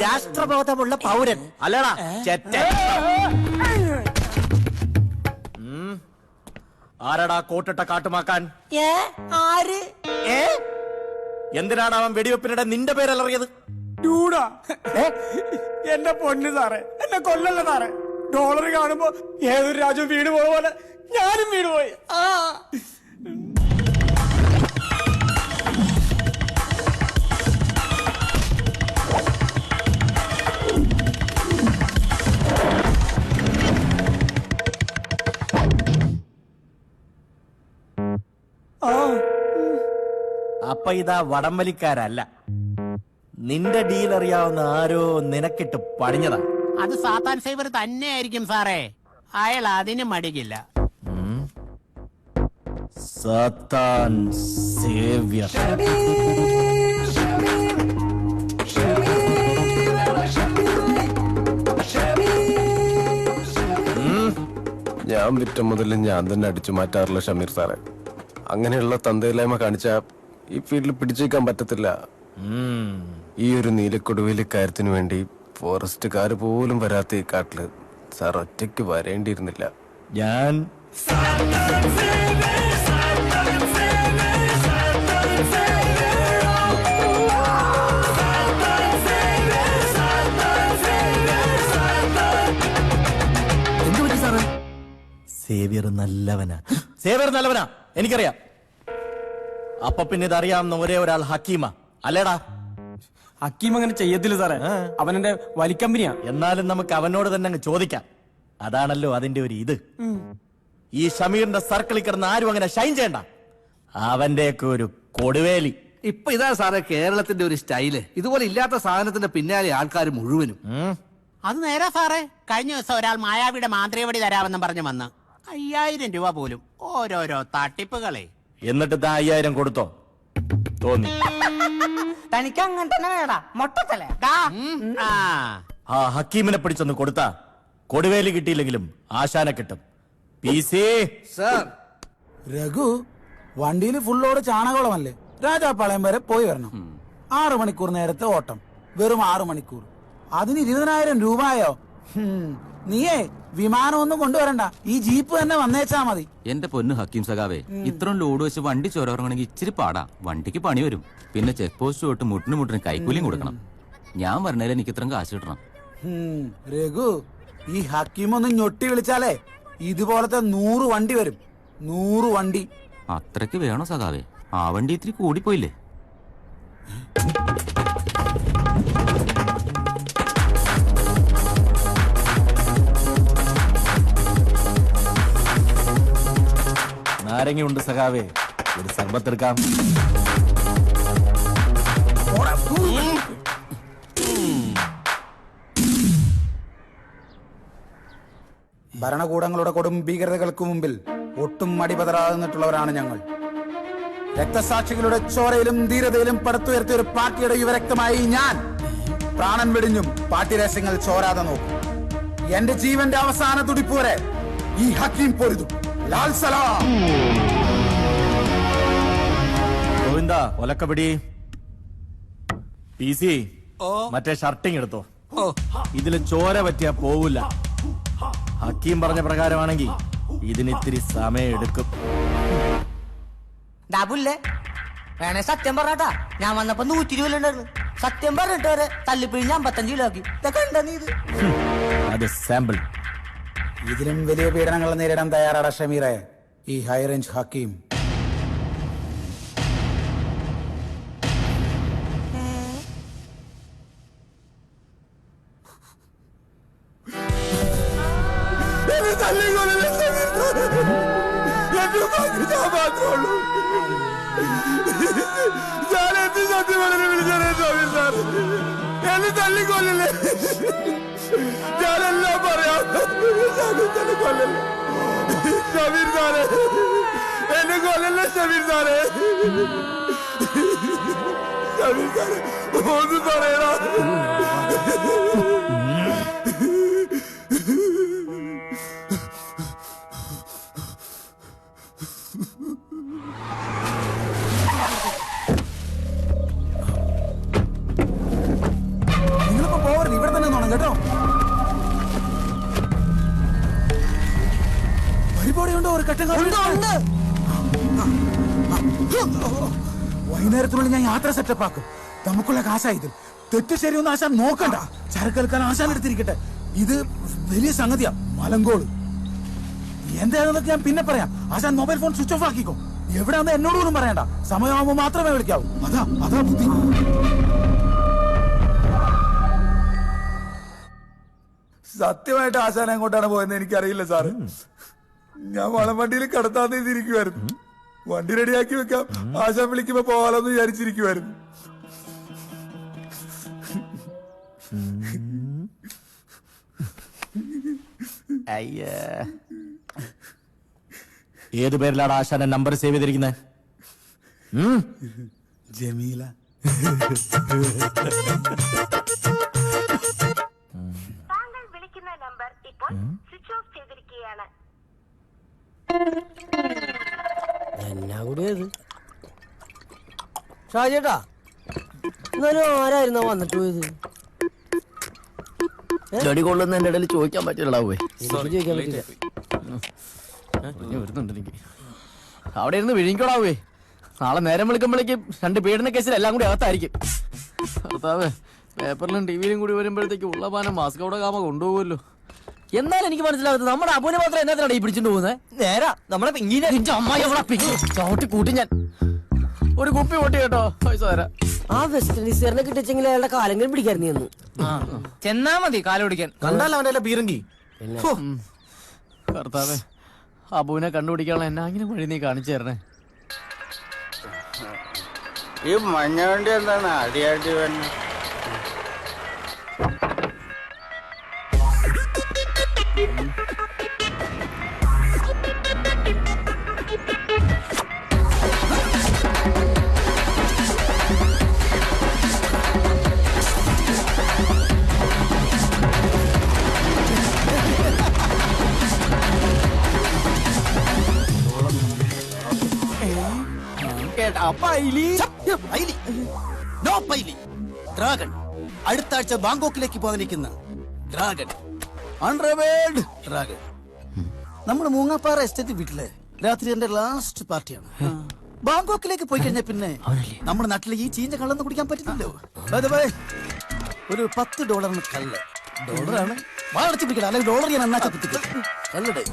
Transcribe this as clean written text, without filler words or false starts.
രാഷ്ട്രബോധമുള്ള പൗരൻ അല്ലടാ ചെറ്റ. ആരടാ കോട്ടിട്ട കാട്ടുമാക്കാൻ? ആര്? എന്തിനാണ് അവൻ വെടിവെപ്പിനിടെ നിന്റെ പേരലറിയത്? എന്റെ പൊന്ന് സാറേ, എന്നെ കൊല്ലല്ല സാറേ. ഡോളർ കാണുമ്പോ ഏതൊരു രാജ്യം വീട് പോയ പോലെ ഞാനും വീട് പോയി. അപ്പൊ ഇതാ വടംവലിക്കാരല്ല, നിന്റെ ഡീൽ അറിയാവുന്ന ആരോ നിനക്കിട്ട് പണിഞ്ഞതാ. അത് സാത്താൻ സേവർ തന്നെ ആയിരിക്കും സാറേ. അയാൾ അതിന് മടിക്കില്ല. സാത്താൻ സേവ്യർ. ഞാൻ വിറ്റ മുതൽ ഞാൻ തന്നെ അടിച്ചു മാറ്റാറില്ല ഷമീർ സാറേ. അങ്ങനെയുള്ള തന്തയില്ലായ്മ കാണിച്ച ഈ ഫീൽഡിൽ പിടിച്ചേക്കാൻ പറ്റത്തില്ല. ഈ ഒരു നീലക്കൊടുവിലെ കാര്യത്തിന് വേണ്ടി ഫോറസ്റ്റുകാർ പോലും വരാത്ത ഈ കാട്ടില് സാർ ഒറ്റയ്ക്ക് വരേണ്ടിയിരുന്നില്ല. ഞാൻ സേവ്യർ നല്ലവനാ എനിക്കറിയാം. അപ്പൊ പിന്നെ ഇതറിയാവുന്ന ഒരേ ഒരാൾ ഹക്കീമ അല്ലേടാ? ഹക്കീം അങ്ങനെ ചെയ്യത്തില്ല സാറേ, അവനെന്റെ വലിക്കമ്പനിയാ. എന്നാലും നമുക്ക് അവനോട് തന്നെ അങ്ങ് ചോദിക്കാം. അതാണല്ലോ അതിന്റെ ഒരു ഇത്. ഈ ഷമീറിന്റെ സർക്കിളിൽ കിടന്ന് ആരും അങ്ങനെ ഷൈൻ ചെയ്യണ്ട. അവന്റെയൊക്കെ ഒരു കൊടുവേലി. ഇപ്പൊ ഇതാ സാറേ കേരളത്തിന്റെ ഒരു സ്റ്റൈല്. ഇതുപോലെ ഇല്ലാത്ത സാധനത്തിന്റെ പിന്നാലെ ആൾക്കാർ മുഴുവനും. അത് നേരാ സാറേ. കഴിഞ്ഞ ദിവസം ഒരാൾ മായാവിയുടെ മാന്ത്രികവടി തരാമെന്നും പറഞ്ഞു വന്ന് 5000 രൂപ പോലും. ഓരോരോ തട്ടിപ്പുകളെ. എന്നിട്ട് 5000 കൊടുത്തോ? തോന്നി. തനിക്ക് അങ്ങനെ തന്നെ വേടാ മൊട്ടത്തല്ലേ. ആ ഹക്കീമിനെ പിടിച്ചൊന്ന് കൊടുത്താ കൊടുവേലി കിട്ടിയില്ലെങ്കിലും ആശാനെ കിട്ടും. സാർ രഘു, വണ്ടിയിൽ ഫുള്ളോട് ചാണകവളമല്ലേ? രാജാപ്പാളയം വരെ പോയി വരണം. 6 മണിക്കൂർ നേരത്തെ ഓട്ടം, വെറും 6 മണിക്കൂർ. അതിന് 20,000 രൂപയോ? നീയേ വിമാനമൊന്നും കൊണ്ടുവരണ്ട, ഈ ജീപ്പ് തന്നെ വന്നേച്ചാ മതി. എന്റെ പൊന്നു ഹക്കീം സഖാവേ, ഇത്രയും ലോഡ് വെച്ച് വണ്ടി ചോരണമെങ്കിൽ ഇച്ചിരി പാടാ. വണ്ടിക്ക് പണി വരും. പിന്നെ ചെക്ക് പോസ്റ്റ് തൊട്ട് മുട്ടിന് കൈക്കൂലിയും കൊടുക്കണം. ഞാൻ പറഞ്ഞാലേ എനിക്ക് ഇത്രയും കാശ് കിട്ടണം. രഘു, ഈ ഹക്കീം ഒന്ന് ഞൊട്ടി വിളിച്ചാലേ ഇതുപോലത്തെ 100 വണ്ടി വരും. 100 വണ്ടി. അത്രയ്ക്ക് വേണോ സഖാവേ? ആ വണ്ടി ഇത്തിരി കൂടിപ്പോയില്ലേ? നാരങ്ങയുണ്ട് സഖാവേ, ഒരു സർബത്തെടുക്കാം. ഭരണകൂടങ്ങളുടെ കൊടും ഭീകരതകൾക്ക് മുമ്പിൽ ഒട്ടും മടിപതരാതെ നിന്നിട്ടുള്ളവരാണ് ഞങ്ങൾ. രക്തസാക്ഷികളുടെ ചോരയിലും ധീരതയിലും പടുത്തുയർത്തിയ ഒരു പാർട്ടിയുടെ യുവരക്തമായി ഞാൻ പ്രാണൻ വെടിഞ്ഞും പാർട്ടി രഹസ്യങ്ങൾ ചോരാതെ നോക്കും. എന്റെ ജീവന്റെ അവസാന തുടിപ്പ് വരെ ഈ ഹക്കീം പൊരുതും. ലാൽ സലാം. ഗോവിന്ദ ഒലക്കപിടി. PC മറ്റേ ഷർട്ടിങ് എടുത്തോ. ഇതില് ചോര പറ്റിയാ പോവില്ല. ഹക്കീം പറഞ്ഞ പ്രകാരമാണെങ്കിൽ ഇതിനിത്തിരി സമയം എടുക്കും. ഡാബുല്ലേ വേണേ സത്യം പറഞ്ഞാ, ഞാൻ വന്നപ്പോ 120 കിലോ ഉണ്ടായിരുന്നു. സത്യം പറഞ്ഞിട്ട് വരെ തല്ലിപ്പിഴിഞ്ഞ് 55 കിലോ ആക്കി. ഇതൊക്കെ ഉണ്ടോ നീ? ഇത് അത് സാമ്പിൾ. ഇതിലും വലിയ പീഡനങ്ങൾ നേരിടാൻ തയ്യാറാണ് ഷമീറെ ഈ ഹൈ റേഞ്ച് ഹക്കീം. എന്നെ തല്ലിക്കൊല്ലല്ലേ, ഞാനെല്ലാം പറയാം. കൊല്ലല്ലേ ഷമീർ സാറേ, എന്നെ കൊല്ലല്ലേ ഷമീർ സാറേ. ഷമീർ സാറേ ഒന്ന് പറയടാ. പരിപാടിയുണ്ടോ ഒരു ഘട്ടം വൈകുന്നേരത്തിനുള്ളിൽ ഞാൻ യാത്ര സെറ്റപ്പ് ആക്കും. നമുക്കുള്ള കാശായത് തെറ്റ് ശരിയൊന്നും ആശാൻ നോക്കണ്ട. ചരക്കെടുക്കാൻ ആശാൻ എടുത്തിരിക്കട്ടെ. ഇത് വലിയ സംഗതിയാ. മലങ്കോള് എന്താണെന്നൊക്കെ ഞാൻ പിന്നെ പറയാം. ആശാൻ മൊബൈൽ ഫോൺ സ്വിച്ച് ഓഫ് ആക്കിക്കോ. എവിടെയാണെന്ന് എന്നോട് പോലും പറയണ്ട. സമയമാകുമ്പോ മാത്രമേ വിളിക്കാവൂ. അതാ ബുദ്ധി. സത്യമായിട്ട് ആശാൻ എങ്ങോട്ടാണ് പോയെന്ന് എനിക്കറിയില്ല സാറ്. ഞാൻ വളംവണ്ടിയിൽ കടത്താൻ ചെയ്തിരിക്കുവായിരുന്നു. വണ്ടി റെഡിയാക്കി വെക്കാം, ആശാൻ വിളിക്കുമ്പോ പോകാലോന്ന് വിചാരിച്ചിരിക്കുവായിരുന്നു. ഏത് പേരിലാണ് ആശാന്റെ നമ്പർ സേവ് ചെയ്തിരിക്കുന്നത്? ജമീല. താങ്കൾ വിളിക്കുന്ന നമ്പർ ഇപ്പോൾ സ്വിച്ച് ഓഫ് ചെയ്തിരിക്കുകയാണ്. എന്നാ കൂടിയത് ഷാജേട്ടാ? എന്നാലും ആരായിരുന്നോ വന്നിട്ട് പോയത്? ചെടി കൊള്ളുന്ന എന്റെ ഇടയിൽ ചോദിക്കാൻ പറ്റില്ലാവേ. ചോദിക്കാൻ പറ്റില്ല. വരുന്നുണ്ട് എനിക്ക്. അവിടെ ഇരുന്ന് വിഴിക്കോടാവേ. നാളെ നേരം വിളിക്കുമ്പോഴേക്കും 2 പീഡന കേസിൽ എല്ലാം കൂടി അകത്തായിരിക്കും. ഭർത്താവേ, പേപ്പറിലും ടിവിയിലും കൂടി വരുമ്പോഴത്തേക്ക് ഉള്ള പാനം മാസ്കോടെ കാമ കൊണ്ടുപോകുമല്ലോ. എന്നാലും എനിക്ക് മനസ്സിലാവുന്നത് നമ്മുടെ അപ്പൂനെ മാത്രം എന്നാത്തിനാണ് ഈ പിടിച്ചോണ്ട് പോകുന്നത്? നേരാ നമ്മുടെ പിങ്ങിനെ അമ്മായി അവിടെ ചവിട്ടി കൂട്ടി ഞാൻ ഒരു കുപ്പി പൊട്ടി കേട്ടോ. പൈസ തരാം. ആ വെസ്റ്റ് ഇൻഡീസുകാരനെ കിട്ടിച്ചെങ്കിൽ അയാളുടെ കാലെങ്കിലും പിടിക്കായിരുന്നു എന്ന്. ചെന്നാ മതി കാല് പിടിക്കാൻ. കണ്ടാലോ അവന്റെ പീരങ്കി. ഭർത്താവേ, അബുവിനെ കണ്ടുപിടിക്കാനുള്ള എന്നാങ്കിലും വഴി നീ കാണിച്ചു തരണേ. ഈ മഞ്ഞ വണ്ടി എന്താണ് അടിയാട്ടി വന്നെ? ഡ്രാഗൺ അടുത്ത ആഴ്ച ബാങ്കോക്കിലേക്ക് പോകാനിരിക്കുന്ന ഡ്രാഗൺ അൺറവേൾഡ് ഡ്രാഗൺ നമ്മുടെ മൂങ്ങാപ്പാറ എസ്റ്റേറ്റ് വീട്ടിലെ രാത്രി എന്റെ ലാസ്റ്റ് പാർട്ടിയാണ്. ബാങ്കോക്കിലേക്ക് പോയി കഴിഞ്ഞാൽ പിന്നെ നമ്മുടെ നാട്ടിലെ ഈ ചീഞ്ഞ കള്ളൊന്നും കുടിക്കാൻ പറ്റില്ലല്ലോ. ഒരു $10 കള്ള്. ഡോളറാണ് വാടച്ചു പിടിക്കണം, അല്ലെങ്കിൽ ഡോളർ ഞാൻ എന്നാ ചത്തിട്ട് കല്ലടേ.